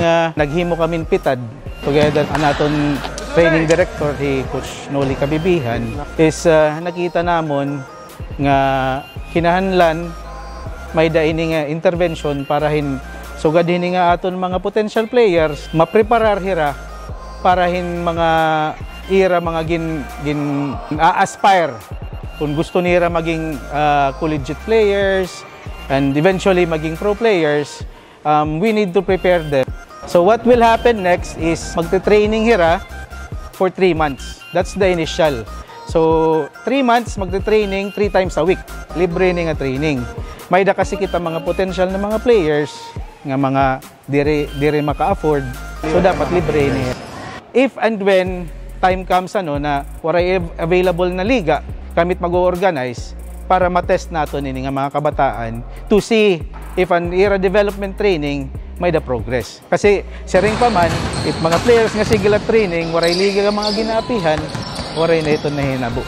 nga naghimo kamin pitad together ang aton training director si Coach Noli Kabibihan is nakita namon nga kinahanglan may daini nga intervention para sugad hini nga aton mga potential players mapreparar hira para mga ira mga gin aspire kung gusto nila maging collegiate players and eventually maging pro players. We need to prepare them. So what will happen next is magte-training hira for 3 months. That's the initial. So 3 months magte-training 3 times a week. Libre ni nga training. May da kasi kita mga potential na mga players nga mga dire maka-afford. So dapat libre ni. If and when time comes na waray available na liga, kamit mag-organize para matest natin ini nga mga kabataan to see if an era development training may the progress. Kasi sharing pa man, if mga players nga sigila training, waray liga nga mga ginaapihan, waray na ito na hinabo.